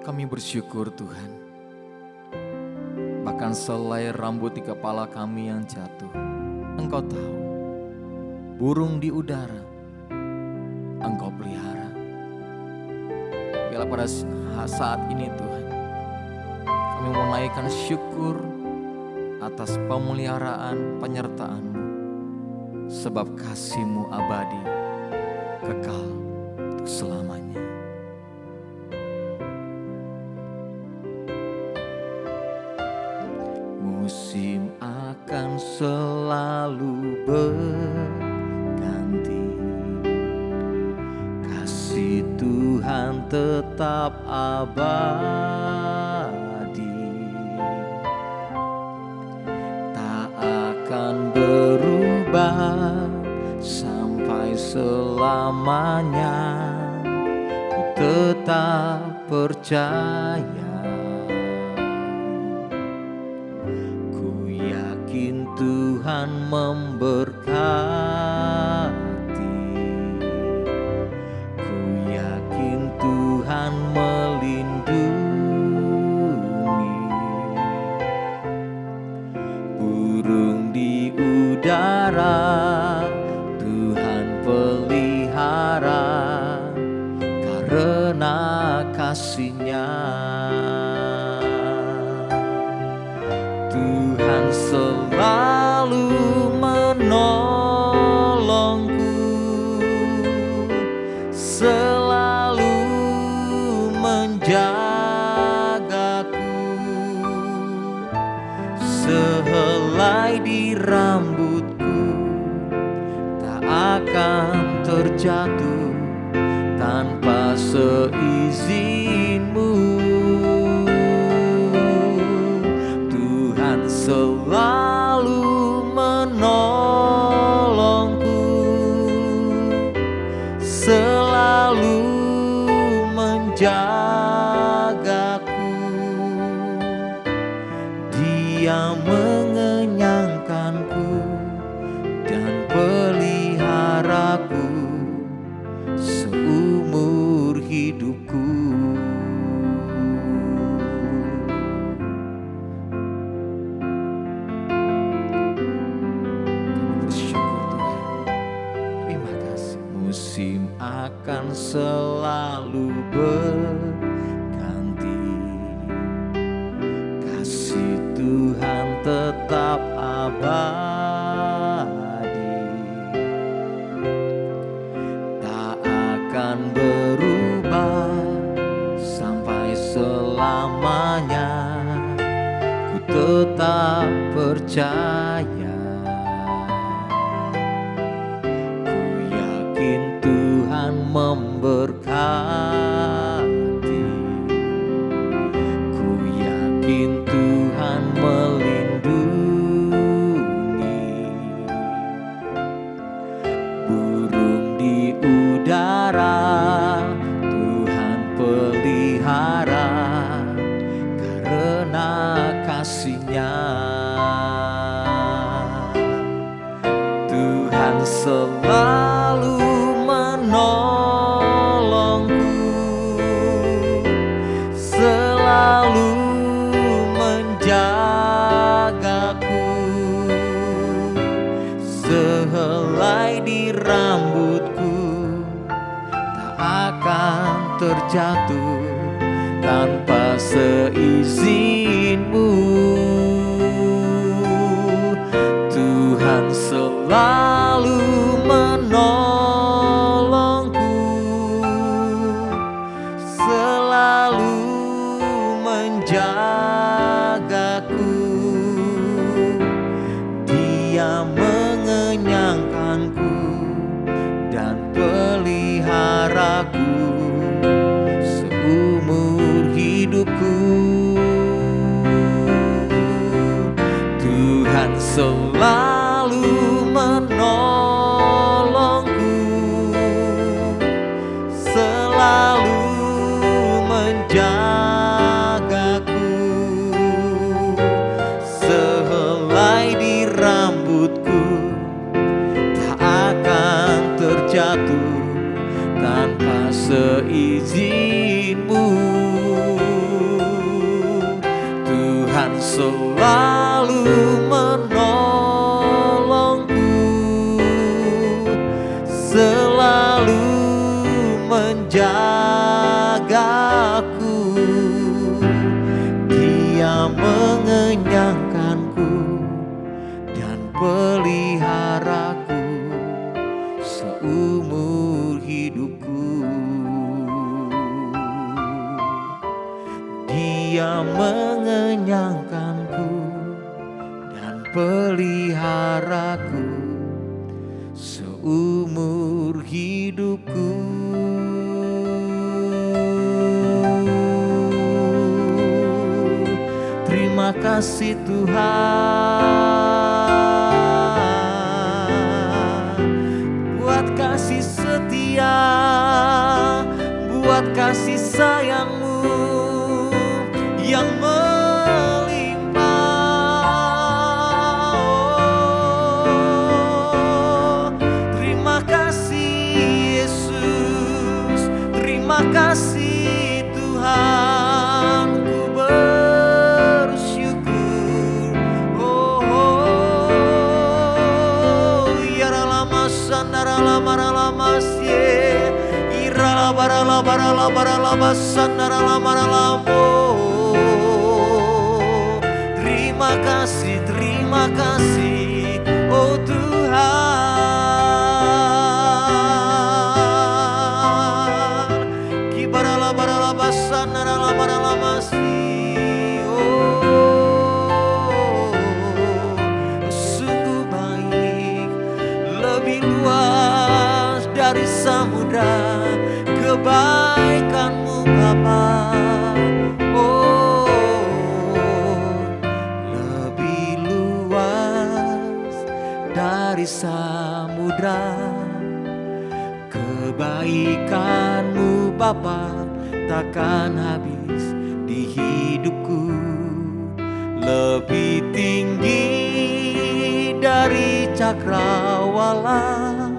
Kami bersyukur Tuhan, bahkan selai rambut di kepala kami yang jatuh, Engkau tahu. Burung di udara, Engkau pelihara. Bila pada saat ini Tuhan, kami menaikkan syukur atas pemeliharaan penyertaan-Mu, sebab kasih-Mu abadi, kekal untuk selamanya. Musim akan selalu berganti, kasih Tuhan tetap abadi, tak akan berubah sampai selamanya. Ku tetap percaya, Tuhan memberkati, ku yakin Tuhan melindungi. Burung di udara Tuhan pelihara, karena kasih-Nya. Tuhan selalu menolongku, selalu menjagaku. Sehelai di rambutku tak akan terjatuh tanpa seizin-Mu. Selalu menolongku, selalu menjagaku. Dia mengenyangkanku dan peliharaku seumur hidupku. Musim akan selalu berganti, kasih Tuhan tetap abadi, tak akan berubah sampai selamanya. Ku tetap percaya, Tuhan memberkati, ku yakin Tuhan melindungi. Burung di udara Tuhan pelihara, karena kasih-Nya. Tuhan selalu menolongku, selalu menjagaku. Sehelai di rambutku tak akan terjatuh tanpa seizin-Mu. Tuhan selalu menolongku, selalu menjagaku. Dia mengenyangkanku dan peliharaku seumur hidupku. Tuhan selalu menolongku, selalu menjagaku. selalu menolongku, selalu menjagaku. Dia mengenyangkanku dan peliharaku seumur hidupku. Dia mengenyangkanku dan peliharaku seumur hidupku. Terima kasih Tuhan buat kasih setia, buat kasih sayang-Mu yang melimpah. Oh, terima kasih Yesus, terima kasih Tuhan, ku bersyukur. Oh, yaralama sandaralama sye, irala barala sandaralama. Terima kasih, oh Tuhan. Kibarala basan narala masih. Oh, sungguh baik, lebih luas dari samudra kebaikan-Mu Bapa. Dari samudra kebaikan-Mu Bapa takkan habis di hidupku, lebih tinggi dari cakrawala,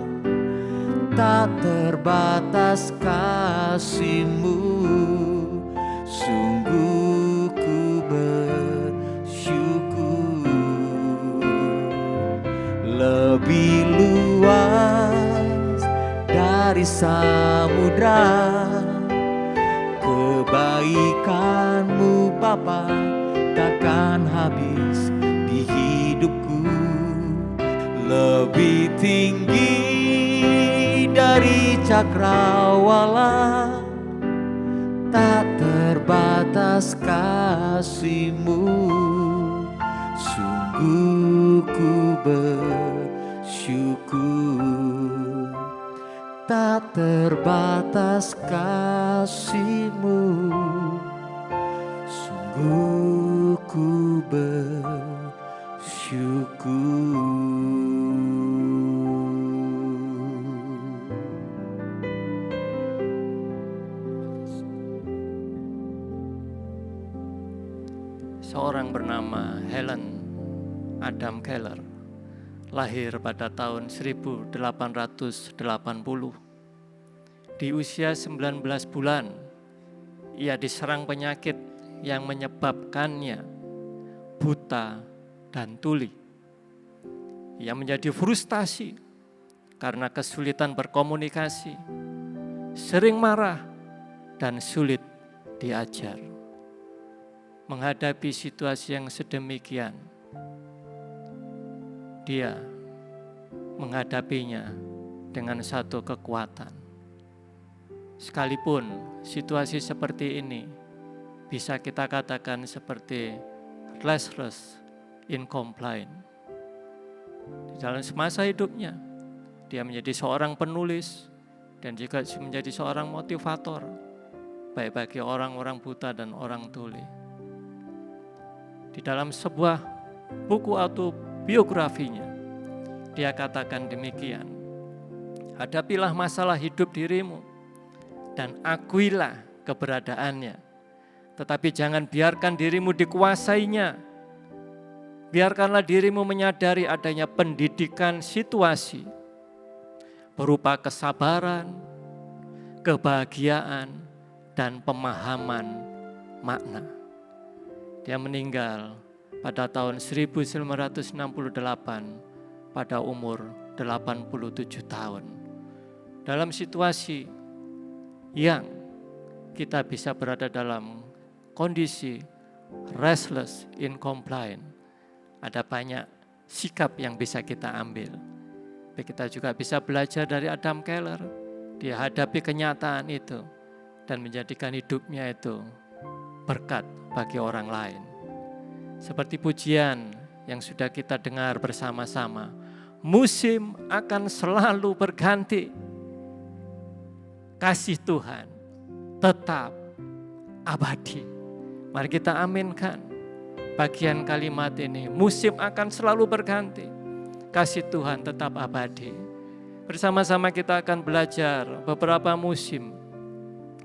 tak terbatas kasih-Mu, sungguh ku lebih luas dari samudra kebaikan-Mu Bapa takkan habis di hidupku, lebih tinggi dari cakrawala, tak terbatas kasih-Mu, sungguh ku bersyukur. Tak terbatas kasih-Mu, sungguh ku bersyukur. Seorang bernama Helen Adam Keller lahir pada tahun 1880. Di usia 19 bulan, ia diserang penyakit yang menyebabkannya buta dan tuli. Ia menjadi frustasi karena kesulitan berkomunikasi, sering marah dan sulit diajar. Menghadapi situasi yang sedemikian, dia menghadapinya dengan satu kekuatan. Sekalipun situasi seperti ini bisa kita katakan seperti Lazarus incomplete. Di dalam semasa hidupnya, dia menjadi seorang penulis dan juga menjadi seorang motivator, baik bagi orang-orang buta dan orang tuli. Di dalam sebuah buku autobiografinya, dia katakan demikian, hadapilah masalah hidup dirimu dan akuilah keberadaannya. Tetapi jangan biarkan dirimu dikuasainya. Biarkanlah dirimu menyadari adanya pendidikan situasi berupa kesabaran, kebahagiaan, dan pemahaman makna. Dia meninggal pada tahun 1968 pada umur 87 tahun. Dalam situasi yang kita bisa berada dalam kondisi restless, incompliant, ada banyak sikap yang bisa kita ambil. Kita juga bisa belajar dari Adam Keller. Dia hadapi kenyataan itu dan menjadikan hidupnya itu berkat bagi orang lain. Seperti pujian yang sudah kita dengar bersama-sama, musim akan selalu berganti, kasih Tuhan tetap abadi. Mari kita aminkan bagian kalimat ini, musim akan selalu berganti, kasih Tuhan tetap abadi. Bersama-sama kita akan belajar beberapa musim.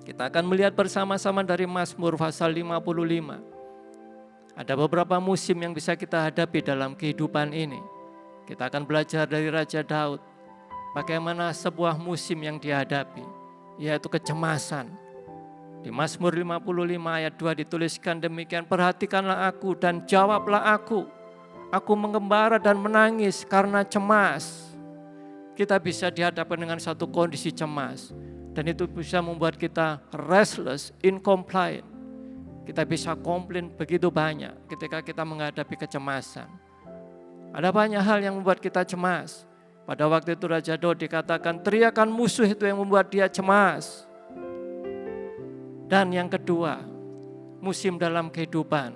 Kita akan melihat bersama-sama dari Mazmur pasal 55. Ada beberapa musim yang bisa kita hadapi dalam kehidupan ini. Kita akan belajar dari Raja Daud, bagaimana sebuah musim yang dihadapi, yaitu kecemasan. Di Mazmur 55 ayat 2 dituliskan demikian, perhatikanlah aku dan jawablah aku. Aku mengembara dan menangis karena cemas. Kita bisa dihadapkan dengan satu kondisi cemas. Dan itu bisa membuat kita restless, incompliant. Kita bisa komplain begitu banyak ketika kita menghadapi kecemasan. Ada banyak hal yang membuat kita cemas. Pada waktu itu Raja Daud dikatakan teriakan musuh itu yang membuat dia cemas. Dan yang kedua, musim dalam kehidupan.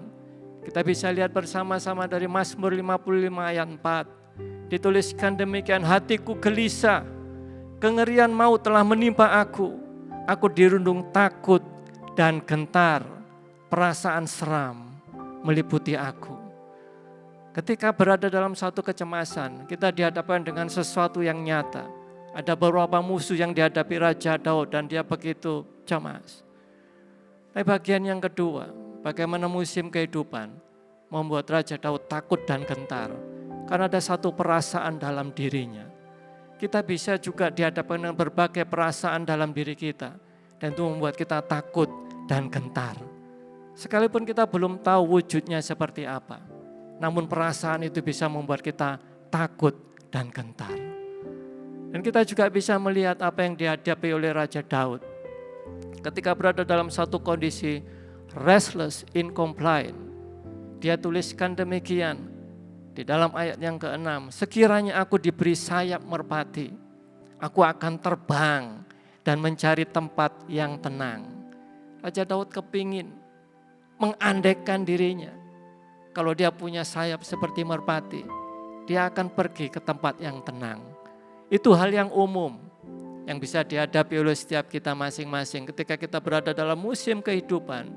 Kita bisa lihat bersama-sama dari Mazmur 55 ayat 4. Dituliskan demikian, hatiku gelisah, kengerian maut telah menimpa aku. Aku dirundung takut dan gentar, perasaan seram meliputi aku. Ketika berada dalam satu kecemasan, kita dihadapkan dengan sesuatu yang nyata. Ada beberapa musuh yang dihadapi Raja Daud dan dia begitu cemas. Tapi bagian yang kedua, bagaimana musim kehidupan membuat Raja Daud takut dan gentar. Karena ada satu perasaan dalam dirinya. Kita bisa juga dihadapkan dengan berbagai perasaan dalam diri kita. Dan itu membuat kita takut dan gentar. Sekalipun kita belum tahu wujudnya seperti apa. Namun perasaan itu bisa membuat kita takut dan gentar. Dan kita juga bisa melihat apa yang dihadapi oleh Raja Daud. Ketika berada dalam satu kondisi restless, incompliant, dia tuliskan demikian di dalam ayat yang ke-6, sekiranya aku diberi sayap merpati, aku akan terbang dan mencari tempat yang tenang. Raja Daud kepingin mengandaikan dirinya, kalau dia punya sayap seperti merpati, dia akan pergi ke tempat yang tenang. Itu hal yang umum yang bisa dihadapi oleh setiap kita masing-masing ketika kita berada dalam musim kehidupan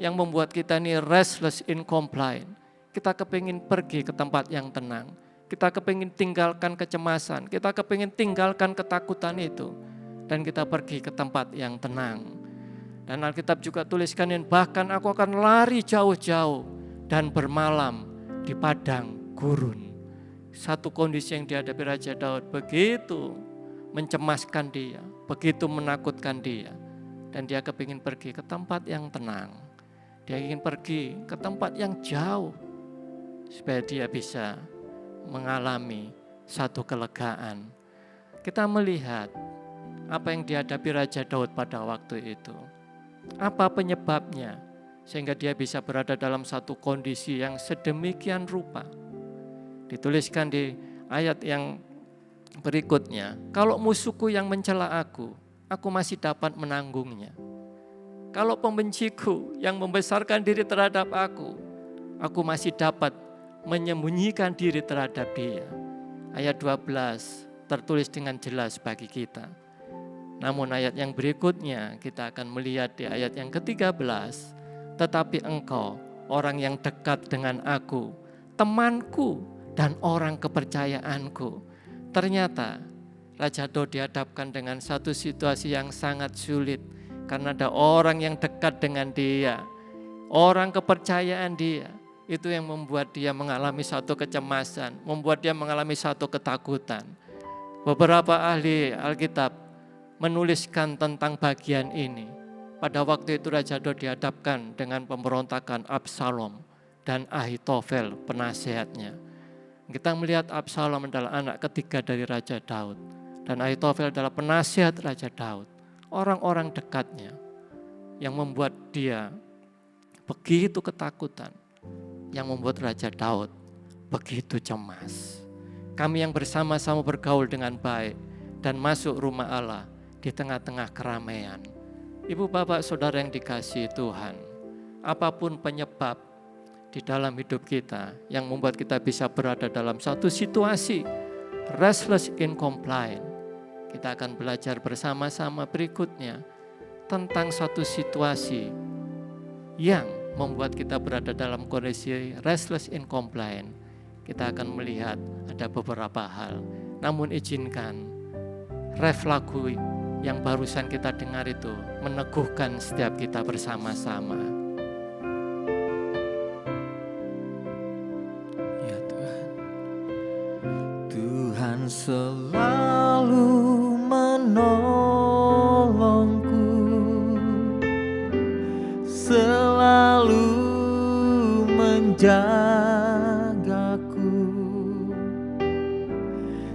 yang membuat kita ini restless, incompliant. Kita kepingin pergi ke tempat yang tenang. Kita kepingin tinggalkan kecemasan. Kita kepingin tinggalkan ketakutan itu. Dan kita pergi ke tempat yang tenang. Dan Alkitab juga tuliskan, bahkan aku akan lari jauh-jauh dan bermalam di padang gurun. Satu kondisi yang dihadapi Raja Daud begitu mencemaskan dia, begitu menakutkan dia. Dan dia kepingin pergi ke tempat yang tenang. Dia ingin pergi ke tempat yang jauh supaya dia bisa mengalami satu kelegaan. Kita melihat apa yang dihadapi Raja Daud pada waktu itu. Apa penyebabnya sehingga dia bisa berada dalam satu kondisi yang sedemikian rupa. Dituliskan di ayat yang berikutnya, kalau musuhku yang mencela aku masih dapat menanggungnya. Kalau pembenciku yang membesarkan diri terhadap aku masih dapat menyembunyikan diri terhadap dia. Ayat 12 tertulis dengan jelas bagi kita. Namun ayat yang berikutnya kita akan melihat di ayat yang ke-13. Tetapi engkau, orang yang dekat dengan aku, temanku dan orang kepercayaanku. Ternyata Raja Daud dihadapkan dengan satu situasi yang sangat sulit. Karena ada orang yang dekat dengan dia, orang kepercayaan dia. Itu yang membuat dia mengalami satu kecemasan, membuat dia mengalami satu ketakutan. Beberapa ahli Alkitab menuliskan tentang bagian ini. Pada waktu itu Raja Daud dihadapkan dengan pemberontakan Absalom. dan Ahitofel penasehatnya. Kita melihat Absalom adalah anak ketiga dari Raja Daud. Dan Ahitofel adalah penasihat Raja Daud. Orang-orang dekatnya yang membuat dia begitu ketakutan. Yang membuat Raja Daud begitu cemas. Kami yang bersama-sama bergaul dengan baik dan masuk rumah Allah di tengah-tengah keramaian. Ibu, bapak, saudara yang dikasihi Tuhan, apapun penyebab di dalam hidup kita yang membuat kita bisa berada dalam satu situasi restless incompliant, kita akan belajar bersama-sama berikutnya tentang satu situasi yang membuat kita berada dalam kondisi restless incompliant. Kita akan melihat ada beberapa hal. Namun izinkan ref lagu yang barusan kita dengar itu meneguhkan setiap kita bersama-sama. Ya Tuhan, Tuhan selalu menolongku, selalu menjagaku,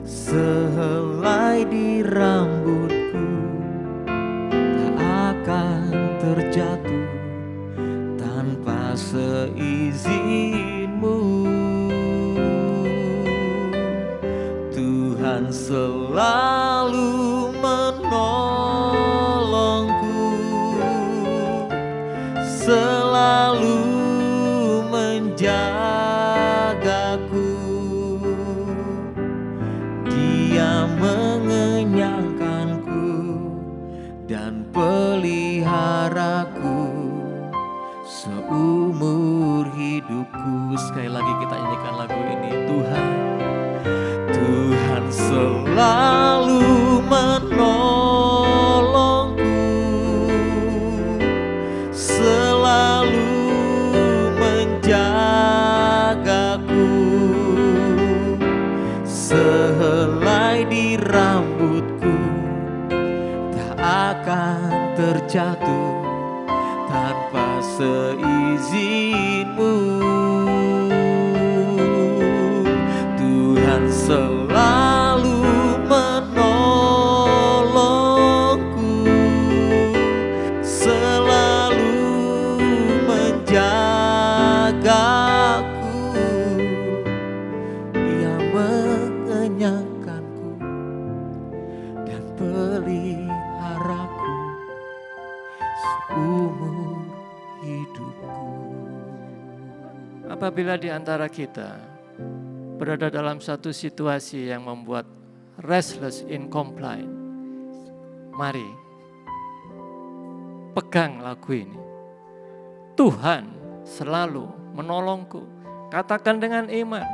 sehelai di rambutku tak akan terjatuh tanpa seizinmu. Tuhan selalu menolongku, selalu menjagaku. Dia mengenyangkanku dan peliharaku seumur hidupku. Sekali lagi kita nyanyikan lagu ini. Tuhan selalu menolongku, selalu menjagaku, sehelai di rambutku tak akan terjatuh tanpa seizinmu. Tuhan selalu menolongku, selalu menjagaku. Ia mengenyangkanku dan peliharaku seumur hidupku. Apabila di antara kita berada dalam satu situasi yang membuat restless incompliant, mari pegang lagu ini. Tuhan selalu menolongku. Katakan dengan iman,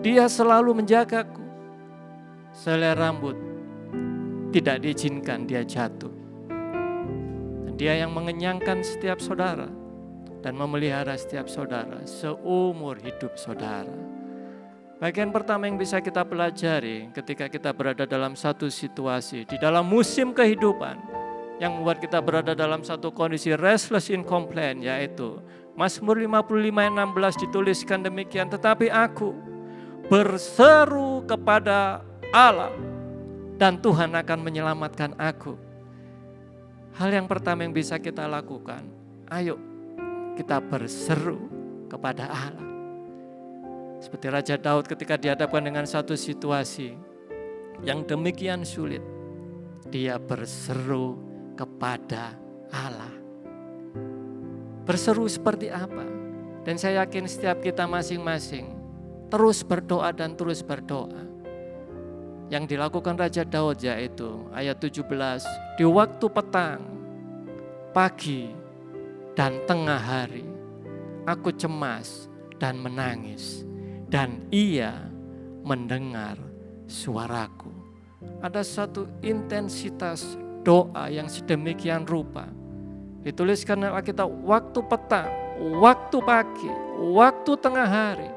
Dia selalu menjagaku. Selai rambut tidak diizinkan dia jatuh. Dan Dia yang mengenyangkan setiap saudara dan memelihara setiap saudara seumur hidup saudara. Bagian pertama yang bisa kita pelajari ketika kita berada dalam satu situasi, di dalam musim kehidupan yang membuat kita berada dalam satu kondisi restless incompliant, yaitu Mazmur 55 ayat 16 dituliskan demikian, tetapi aku berseru kepada Allah dan Tuhan akan menyelamatkan aku. Hal yang pertama yang bisa kita lakukan, ayo kita berseru kepada Allah. Seperti Raja Daud ketika dihadapkan dengan satu situasi yang demikian sulit, dia berseru kepada Allah. Berseru seperti apa? Dan saya yakin setiap kita masing-masing terus berdoa dan terus berdoa. Yang dilakukan Raja Daud yaitu ayat 17, di waktu petang, pagi, dan tengah hari, aku cemas dan menangis. Dan ia mendengar suaraku. Ada satu intensitas doa yang sedemikian rupa. Dituliskan dalam Alkitab, waktu petang, waktu pagi, waktu tengah hari.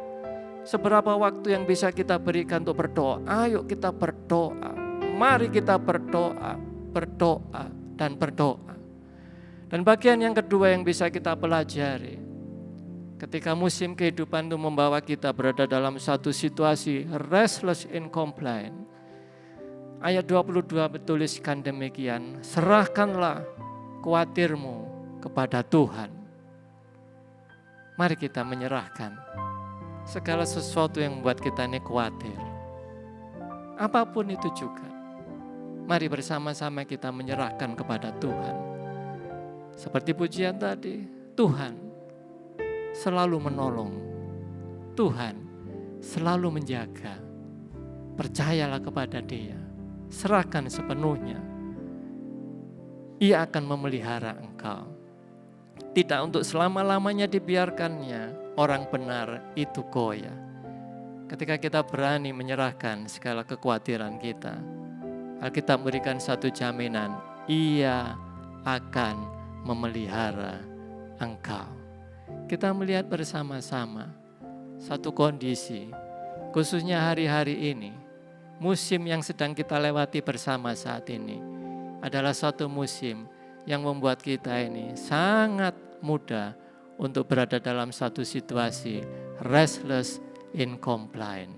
Seberapa waktu yang bisa kita berikan untuk berdoa? Ayo kita berdoa. Mari kita berdoa, berdoa, dan berdoa. Dan bagian yang kedua yang bisa kita pelajari, Ketika musim kehidupan itu membawa kita berada dalam satu situasi restless incomplete. Ayat 22 bertuliskan demikian, serahkanlah khawatirmu kepada Tuhan. Mari kita menyerahkan segala sesuatu yang membuat kita ini khawatir. Apapun itu juga. Mari bersama-sama kita menyerahkan kepada Tuhan. Seperti pujian tadi, Tuhan selalu menolong. Tuhan selalu menjaga. Percayalah kepada Dia. Serahkan sepenuhnya. Ia akan memelihara engkau. Tidak untuk selama-lamanya dibiarkannya orang benar itu goyah. Ketika kita berani menyerahkan segala kekhawatiran kita, Alkitab memberikan satu jaminan, Ia akan memelihara engkau. Kita melihat bersama-sama satu kondisi, khususnya hari-hari ini, musim yang sedang kita lewati bersama saat ini adalah suatu musim yang membuat kita ini sangat mudah untuk berada dalam satu situasi restless incomplete.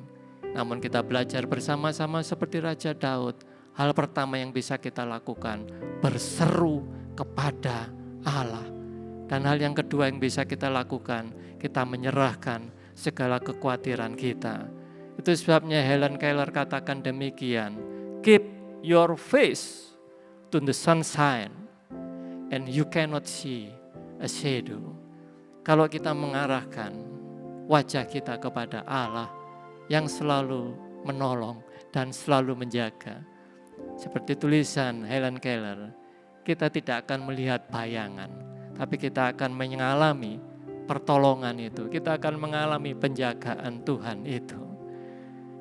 Namun kita belajar bersama-sama seperti Raja Daud, hal pertama yang bisa kita lakukan, berseru kepada Allah. Dan hal yang kedua yang bisa kita lakukan, kita menyerahkan segala kekhawatiran kita. Itu sebabnya Helen Keller katakan demikian, keep your face to the sunshine and you cannot see a shadow. Kalau kita mengarahkan wajah kita kepada Allah yang selalu menolong dan selalu menjaga. Seperti tulisan Helen Keller, kita tidak akan melihat bayangan, tapi kita akan mengalami pertolongan itu. Kita akan mengalami penjagaan Tuhan itu.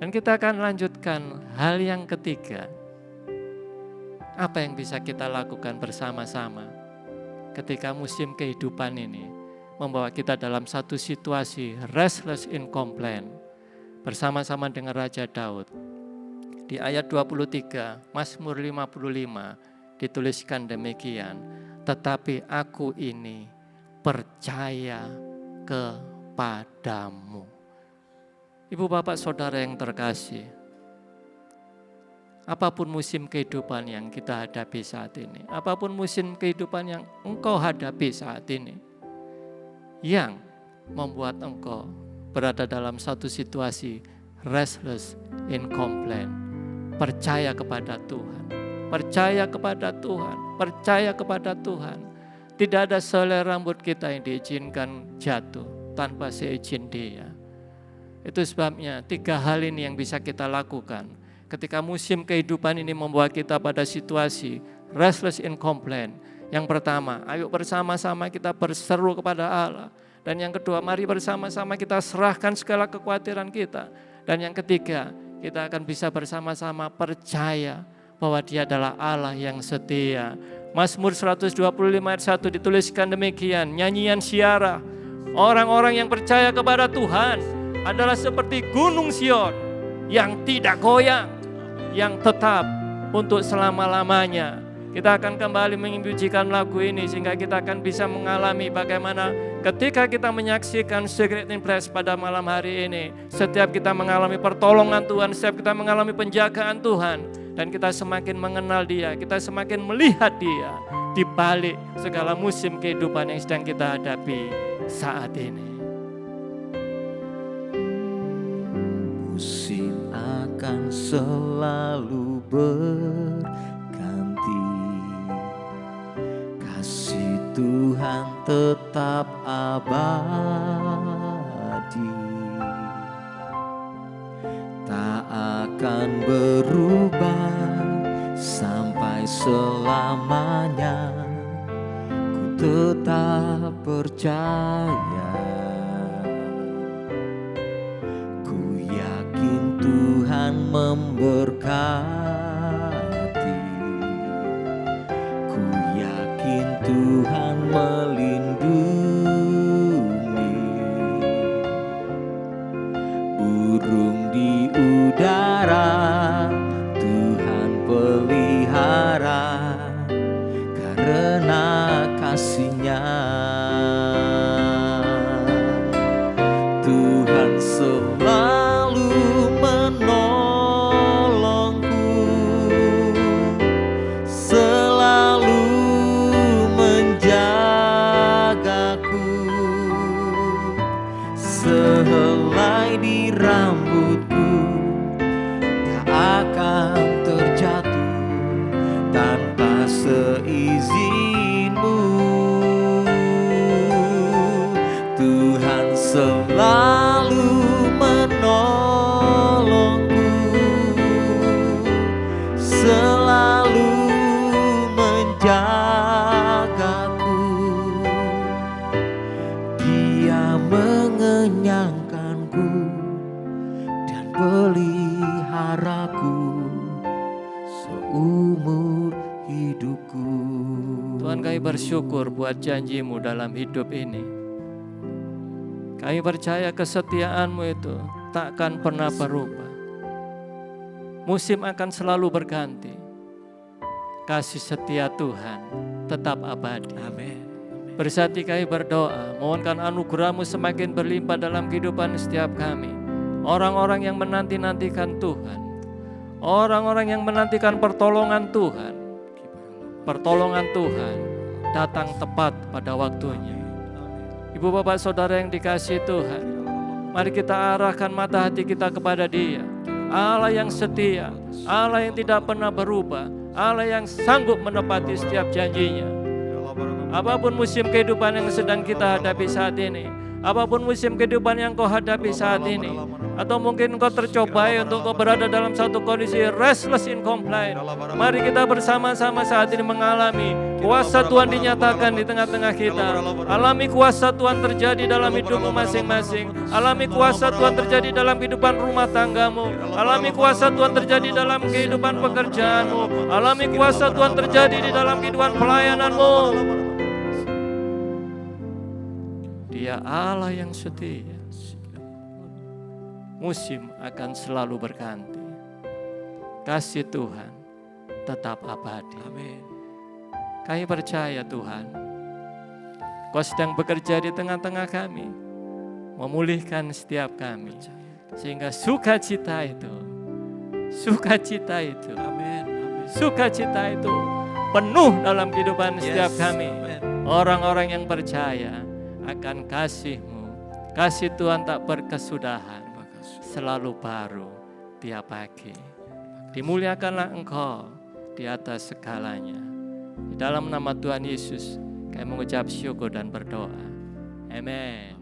Dan kita akan lanjutkan hal yang ketiga. Apa yang bisa kita lakukan bersama-sama ketika musim kehidupan ini membawa kita dalam satu situasi restless incomplete. Bersama-sama dengan Raja Daud. Di ayat 23, Mazmur 55 dituliskan demikian, tetapi aku ini percaya kepadamu. Ibu bapak saudara yang terkasih, apapun musim kehidupan yang kita hadapi saat ini, apapun musim kehidupan yang engkau hadapi saat ini, yang membuat engkau berada dalam satu situasi restless incomplete, percaya kepada Tuhan, percaya kepada Tuhan, percaya kepada Tuhan. Tidak ada sehelai rambut kita yang diizinkan jatuh tanpa seizin Dia. Itu sebabnya 3 hal ini yang bisa kita lakukan ketika musim kehidupan ini membawa kita pada situasi restless incomplete. Yang pertama, ayo bersama-sama kita berseru kepada Allah. Dan yang kedua, mari bersama-sama kita serahkan segala kekhawatiran kita. Dan yang ketiga, kita akan bisa bersama-sama percaya bahwa Dia adalah Allah yang setia. Mazmur 125 ayat 1 dituliskan demikian, nyanyian Syiarah, orang-orang yang percaya kepada Tuhan adalah seperti gunung Sion yang tidak goyang, yang tetap untuk selama-lamanya. Kita akan kembali mengibujikan lagu ini sehingga kita akan bisa mengalami bagaimana ketika kita menyaksikan Secret in Place pada malam hari ini. Setiap kita mengalami pertolongan Tuhan, setiap kita mengalami penjagaan Tuhan, dan kita semakin mengenal Dia, kita semakin melihat Dia di balik segala musim kehidupan yang sedang kita hadapi saat ini. Musim akan selalu berganti, kasih Tuhan tetap abadi, tak akan berubah sampai selamanya. Ku tetap percaya, ku yakin Tuhan memberkati, ku yakin Tuhan melindungi. Burung di udara Tuhan pelihara karena kasih-Nya. sehelai di rambutku tak akan terjatuh tanpa seizin-Mu. Tuhan selalu menolongku, selalu menjagaku. Dia mengenyangkanku dan peliharaku seumur hidupku. Tuhan, kami bersyukur buat janji-Mu dalam hidup ini. Kami percaya kesetiaan-Mu itu takkan pernah berubah. Musim akan selalu berganti. Kasih setia Tuhan tetap abadi. Amin. Bersati kami berdoa, mohonkan anugerah-Mu semakin berlimpah dalam kehidupan setiap kami. Orang-orang yang menanti-nantikan Tuhan, orang-orang yang menantikan pertolongan Tuhan, pertolongan Tuhan datang tepat pada waktunya. Ibu bapak saudara yang dikasihi Tuhan, mari kita arahkan mata hati kita kepada Dia, Allah yang setia, Allah yang tidak pernah berubah, Allah yang sanggup menepati setiap janjinya. Apapun musim kehidupan yang sedang kita hadapi saat ini, apapun musim kehidupan yang kau hadapi saat ini, atau mungkin kau tercobai untuk kau berada dalam satu kondisi restless in compliance, mari kita bersama-sama saat ini mengalami kuasa Tuhan dinyatakan di tengah-tengah kita. Alami kuasa Tuhan terjadi dalam hidupmu masing-masing. Alami kuasa Tuhan terjadi dalam kehidupan rumah tanggamu. Alami kuasa Tuhan terjadi dalam kehidupan pekerjaanmu. Alami kuasa Tuhan terjadi di dalam kehidupan pelayananmu. Dia Allah yang setia. Musim akan selalu berganti. Kasih Tuhan tetap abadi. Amin. Kami percaya Tuhan, Kau sedang bekerja di tengah-tengah kami, memulihkan setiap kami, sehingga sukacita itu, Amin. sukacita itu penuh dalam kehidupan setiap kami. Orang-orang yang percaya akan kasih-Mu, kasih Tuhan tak berkesudahan, selalu baru tiap pagi. Dimuliakanlah Engkau di atas segalanya. Di dalam nama Tuhan Yesus, kami mengucap syukur dan berdoa. Amin.